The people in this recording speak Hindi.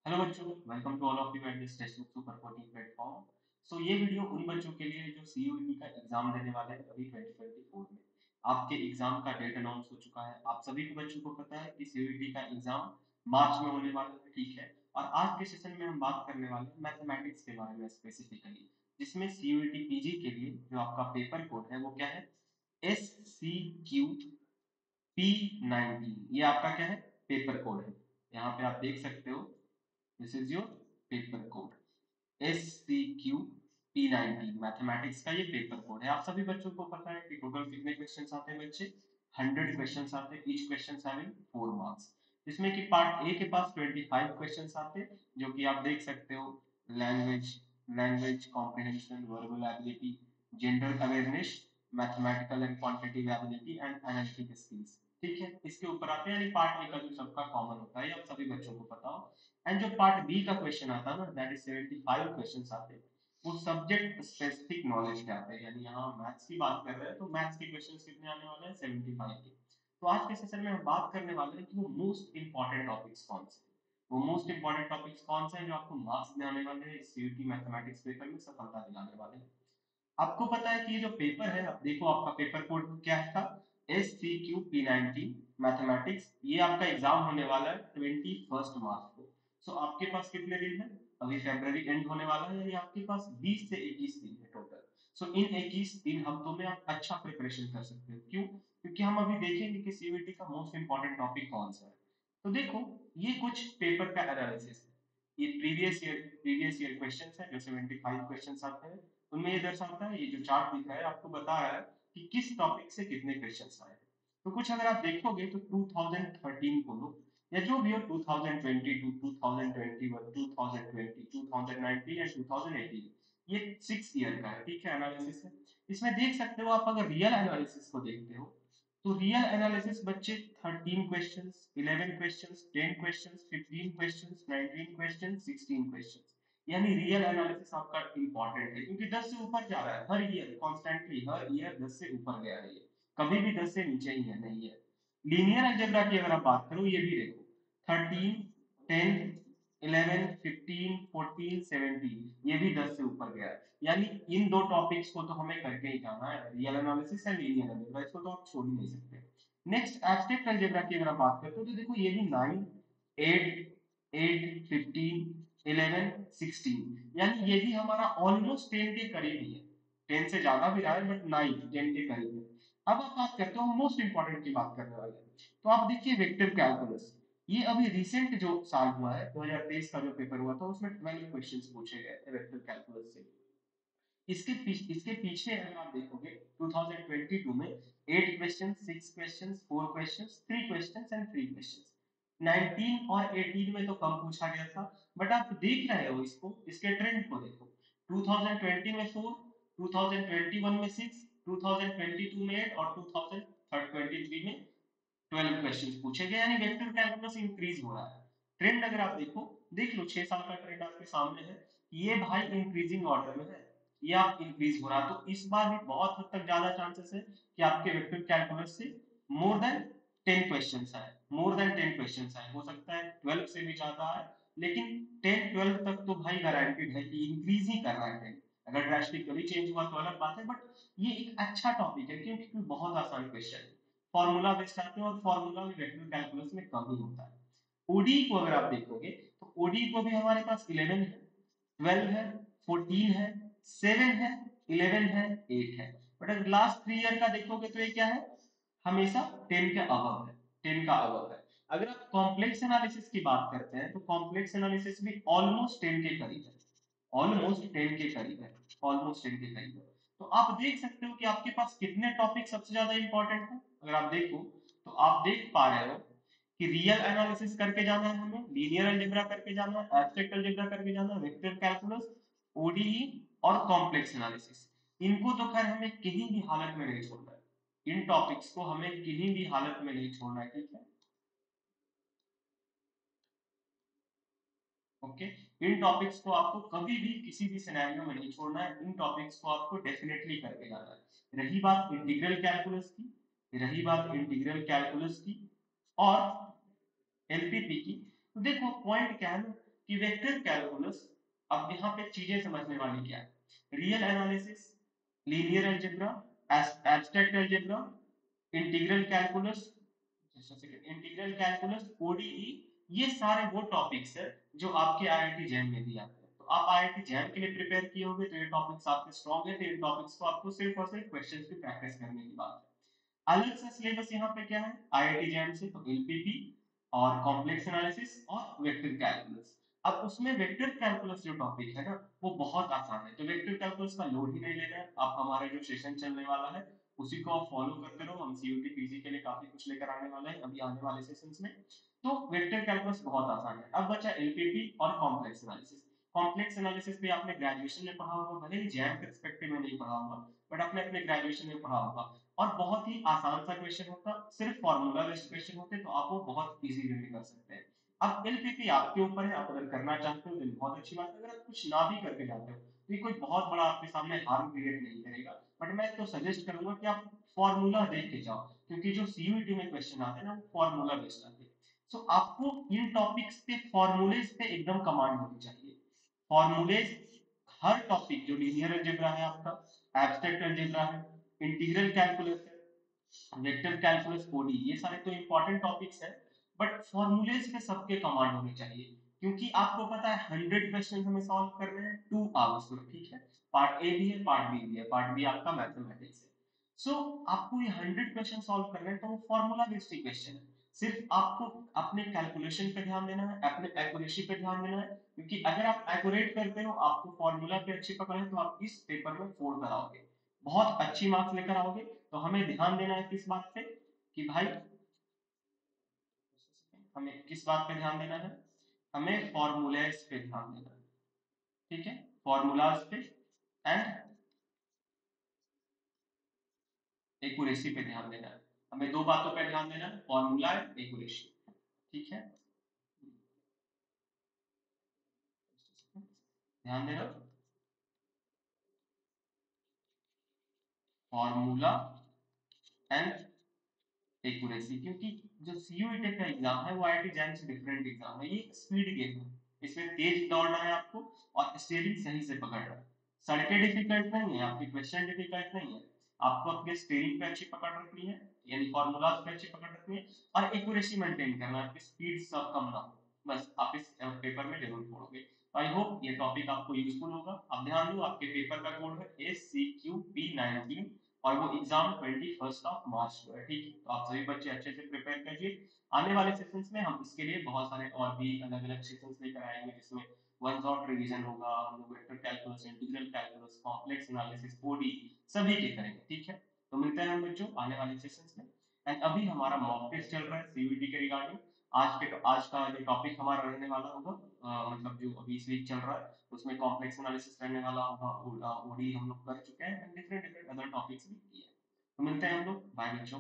हेलो बच्चों, welcome to all of you at this Testbook super coaching platform. ये वीडियो उन बच्चों के लिए जो सीयूईटी का एग्जाम देने वाले हैं अभी 2024 में। आपके एग्जाम का डेट अनाउंस हो चुका है। आप सभी को बच्चों को पता है कि सीयूईटी का एग्जाम मार्च में होने वाला है, ठीक है। और आज के सेशन में हम बात करने वाले हैं मैथमेटिक्स के बारे में स्पेसिफिकली, जिसमें सीयूईटी पीजी के लिए जो आपका पेपर कोड है वो क्या है, SCQ P19। ये आपका क्या है, पेपर कोड है। यहाँ पे आप देख सकते हो, this is your paper code SCQ P19। Mathematics का ये पेपर कोड है। आप सभी बच्चों को पता है कि टोटल कितने क्वेश्चन आते हैं बच्चे, 100 क्वेश्चन आते हैं। Each question having 4 marks. जिसमें कि पार्ट ए के पास 25 क्वेश्चन आते हैं, जो कि आप देख सकते हो। Language language comprehension, verbal ability, gender awareness, mathematical and quantitative ability and analytic skills, ठीक है। इसके ऊपर आते हैं, यानी पार्ट ए का जो सबका कॉमन होता है, आप सभी बच्चों को पता हो। एंड जो पार्ट बी का क्वेश्चन आता है ना, दैट इज 75 क्वेश्चन आते हैं। वो सब्जेक्ट स्पेसिफिक नॉलेज के आते हैं, यानी यहाँ मैथ्स की बात कर रहे हैं तो मैथ्स के क्वेश्चन कितने आने वाले हैं, 75 के। तो आज के सेशन में हम बात करने वाले हैं कि वो मोस्ट इंपॉर्टेंट टॉपिक्स कौन से हैं। वो मोस्ट इंपॉर्टेंट टॉपिक्स कौन से हैं जो आपको मार्क्स दिलाने वाले हैं, सीयूटी मैथमेटिक्स पेपर में सफलता दिलाने वाले हैं। आपको पता है कि ये जो पेपर है, आप देखो आपका पेपर कोड क्या था, SCQ P19 मैथमेटिक्स। ये आपका एग्जाम होने वाला है 21 मार्च को। आपके पास कितने दिन है, अभी फरवरी एंड होने वाला है, यानी आपके पास 20 से 21 दिन है टोटल। इन 21 दिन हफ्तों में आप अच्छा प्रिपरेशन कर सकते हो। क्यों? क्योंकि हम अभी देखेंगे कि सीयूईटी का मोस्ट इंपॉर्टेंट टॉपिक कौन सा है। तो देखो, ये कुछ पेपर का एनालिसिस है। ये प्रीवियस ईयर क्वेश्चन है, जो 75 क्वेश्चन आते हैं। उनमें ये दर्शाता है, ये जो चार्ट दिख रहा है आपको बता रहा है कि किस टॉपिक से कितने क्वेश्चंस आए हैं। तो कुछ अगर आप देखोगे तो 2013 को लो, या जो भी हो, 2022, 2021, 2020, 2019 एंड 2018, ये 6 ईयर का है, ठीक है, एनालिसिस है। इसमें देख सकते हो आप, अगर रियल एनालिसिस को देखते हो तो रियल एनालिसिस बच्चे 13 questions, 11 questions, 10 questions, 15 questions, 19 questions, 16 questions. यानी रियल एनालिसिस आपका इंपॉर्टेंट है, क्योंकि 10 से ऊपर जा रहा है हर ईयर, कॉन्स्टेंटली हर ईयर 10 से ऊपर गया है ये, कभी भी 10 से नीचे ही है नहीं है। लीनियर अलजेब्रा की अगर आप बात करो, ये भी देखो, 13, 10, 11, 15, 14, 17, ये भी 10 से ऊपर गया है। यानी इन दो टॉपिक्स को तो हमें करके ही जाना है, real analysis and linear algebra, इसको तो आप छोड़ ही नहीं सकते। नेक्स्ट एब्स्ट्रैक्ट अलजेब्रा की अगर आप बात करते हो तो देखो, ये भी 9, 8, 8, 15, 11, 16, यानी ये भी हमारा ऑलमोस्ट 10 के करीब ही है। 10 से ज्यादा भी रहा है बट 9, 10 के करीब है। अब आप बात करते हो, हम मोस्ट इंपॉर्टेंट की बात करने वाले हैं। तो आप देखिए वेक्टर कैलकुलस, ये अभी रिसेंट जो साल हुआ है 2023 का जो पेपर हुआ था, उसमें 12 क्वेश्चंस पूछे गए थे वेक्टर कैलकुलस से। इसके पीछे अगर आप देखोगे 2022 में 8 question, 6 question, 4 question, 3 question and 3 question. 19 और 18 में तो कम पूछा गया था, बट आप देख रहे हो इसको, इसके ट्रेंड को देखो। 2020 में 4, 2021 में 6, 2022 में 8 और 2023 में 12 क्वेश्चन पूछे गए, यानी वेक्टर कैलकुलस इंक्रीज हो रहा है। ट्रेंड अगर आप देखो, देख लो 6 साल का ट्रेंड आपके सामने है, ये भाई इंक्रीजिंग ऑर्डर में है। ये आप इंक्रीज हो रहा है, तो इस बार भी बहुत हद तक ज्यादा चांसेस है कि आपके वेक्टर कैलकुलस से मोर देन 10 क्वेश्चंस आए, मोर देन 10 क्वेश्चंस आए। हो सकता है 12 से भी ज्यादा आए, लेकिन 10 12 तक तो भाई गारंटीड है कि इंक्रीज ही कर रहा है 10। अगर ड्रास्टिकली चेंज हुआ तो अलग बात है, बट ये एक अच्छा टॉपिक है, क्योंकि बहुत आसान क्वेश्चन है, फॉर्मूला बेस्ड आते हैं, और फॉर्मूला भी वेक्टर कैलकुलस में कम ही होता है। ओडी को अगर आप देखोगे तो ओडी को भी हमारे पास 11 है, 12 है, 14 है, 7 है, 11 है, 8 है। बट अगर लास्ट 3 ईयर का देखोगे तो ये क्या है, हमेशा 10 के अबव है, 10 का अबव है। अगर आप कॉम्प्लेक्स एनालिसिस की बात करते हैं तो कॉम्प्लेक्स एनालिसिस भी ऑलमोस्ट 10 के करीब है, ऑलमोस्ट 10 के करीब है, ऑलमोस्ट 10 के करीब है। तो आप देख सकते हो कि आपके पास कितने टॉपिक सबसे ज्यादा इंपॉर्टेंट है। अगर आप देखो तो आप देख पा रहे हो कि रियल एनालिसिस करके जाना है हमें, लीनियर अलजेब्रा करके जाना है, एब्स्ट्रैक्ट अलजेब्रा करके जाना है, वेक्टर कैलकुलस, ओडीई और कॉम्प्लेक्स एनालिसिस। इनको तो खैर हमें किसी भी हालत में नहीं छोड़ना है, इन टॉपिक्स को हमें किसी भी हालत में नहीं छोड़ना है, ठीक है। ओके, इन टॉपिक्स को आपको कभी भी किसी भी सिनेरियो में नहीं छोड़ना है, इन टॉपिक्स को आपको डेफिनेटली करके जाना है। रही बात इंटीग्रल कैलकुलस की और एलपीपी की, तो देखो पॉइंट क्या है ना, कि वेक्टर कैलकुलस, अब यहाँ पे चीजें समझने वाली क्या है, real analysis, linear algebra, abstract algebra, integral calculus, integral calculus, ODE, ये सारे वो टॉपिक्स है जो आपके आईआईटी जैम में भी आते हैं। तो आप आईआईटी जैम के लिए प्रिपेयर किए होंगे तो ये टॉपिक्स आपके स्ट्रॉन्ग है, तो इन टॉपिक्स को आपको सिर्फ और सिर्फ क्वेश्चंस की प्रैक्टिस करने की बात है। अलग सा सिलेबस यहाँ पे क्या है आईआईटी जैम से, तो एलपीपी और कॉम्प्लेक्स एनालिसिस और वेक्टर कैलकुलस। अब उसमें वेक्टर कैलकुलस जो टॉपिक है ना वो बहुत आसान है, तो वेक्टर कैलकुलस का लोड ही नहीं लेना है आप, हमारे जो सेशन चलने वाला है उसी को आप फॉलो करते रहो। हम सीयूटी पीजी के लिए काफी कुछ लेकर आने वाले हैं अभी आने वाले सेशंस में। तो वेक्टर कैलकुलस बहुत आसान है। अब बचा एलपीपी और कॉम्प्लेक्स एनालिसिस। कॉम्प्लेक्स एनालिसिस भी आपने ग्रेजुएशन में पढ़ा होगा, भले ही जैम पर्सपेक्टिव में नहीं पढ़ा होगा, बट आपने अपने ग्रेजुएशन में पढ़ा होगा। और बहुत ही आसान सा क्वेश्चन होता, सिर्फ फॉर्मूला बेस्ड क्वेश्चन होते, तो आप वो बहुत इजी वे में कर सकते हैं। अब एलपीपी आपके ऊपर है, आप अगर करना चाहते हो तो बहुत अच्छी बात है, अगर आप कुछ ना भी करके जाते हो तो ये कोई बहुत बड़ा आपके सामने हार्म क्रिएट नहीं करेगा। बट मैं तो सजेस्ट करूंगा कि आप फॉर्मूला देख के जाओ, क्योंकि जो सीयूईटी में क्वेश्चन आते हैं ना वो फॉर्मूला बेस्ड आते हैं। सो आपको इन टॉपिक्स पे फॉर्मूलेज पे एकदम कमांड होनी चाहिए। फॉर्मूलेज हर टॉपिक, जो लीनियर अलजेब्रा है आपका, एब्स्ट्रैक्ट अलजेब्रा है, इंटीग्रल कैलकुलस है, वेक्टर कैलकुलस, ओडी, ये सारे तो इंपॉर्टेंट टॉपिक्स है। बट फॉर्मूलेज पे सबके कमांड होने चाहिए, क्योंकि आपको पता है 100 क्वेश्चन हमें सॉल्व करने हैं 2 आवर्स में, ठीक है। पार्ट ए भी है, पार्ट बी भी है, पार्ट बी आपका मैथमेटिक्स है। सो आपको ये 100 क्वेश्चन सॉल्व करने हैं, तो वो फॉर्मूला बेस्ड क्वेश्चन है। सिर्फ आपको अपने कैलकुलेशन पे ध्यान देना है, अपने एक्यूरेसी पे ध्यान देना है, क्योंकि अगर आप एक्यूरेट करते हो, आपको फॉर्मूला पे अच्छी पकड़ है, तो आप इस पेपर में 4 कराओगे, बहुत अच्छी मार्क्स लेकर आओगे। तो हमें ध्यान देना है किस बात पे, कि भाई हमें किस बात पे ध्यान देना है, हमें फॉर्मूलाज पे ध्यान देना है, ठीक है, फॉर्मूलाज पे एंड एक्यूरेसी पे ध्यान देना है। हमें दो बातों पे ध्यान देना है, फॉर्मूला एंड एक्यूरेसी, ठीक है। ध्यान देना, फॉर्मूला एंड एक्यूरेसी, क्योंकि जो सीयूईटी का एग्जाम है वो आईआईटी जैम से डिफरेंट एग्जाम है, ये स्पीड गेम है। इसमें तेज दौड़ना है आपको और स्टीयरिंग सही से पकड़ना है। सड़कें डिफिकल्ट नहीं है, आपकी क्वेश्चन डिफिकल्ट नहीं है, आपको अपने स्टीयरिंग पे अच्छी पकड़ रखनी है, यानी फॉर्मूलाज पे अच्छी पकड़ रखनी है, और एक्यूरेसी मेंटेन करना है, स्पीड सब कम ना हो, बस आप इस पेपर में जरूर पढ़ोगे। आई होप ये टॉपिक आपको यूजफुल होगा। अब ध्यान दो, आपके पेपर का कोड है ACQP19 और वो एग्जाम 21 मार्च को है, ठीक है। तो आप सभी बच्चे अच्छे से प्रिपेयर कीजिए। आने वाले सेशंस में हम इसके लिए बहुत सारे और भी अलग अलग सेशंस लेकर आएंगे, जिसमें वन शॉट रिवीजन होगा, हम लोग vector calculus, integral calculus, complex analysis, OD सभी के करेंगे, ठीक है। तो मिलते हैं हम बच्चों आने वाले सेशंस में। एंड अभी हमारा मॉक टेस्ट चल रहा है सीयूईटी के रिगार्डिंग। आज का जो टॉपिक हमारा रहने वाला होगा, मतलब जो अभी इस वीक चल रहा है उसमें कॉम्प्लेक्स एनालिसिस रहने वाला होगा, ओडी हम लोग कर चुके हैं, डिफरेंट डिफरेंट अदर टॉपिक्स भी किए हैं। तो मिलते हैं हम लोग, बाय बच्चों।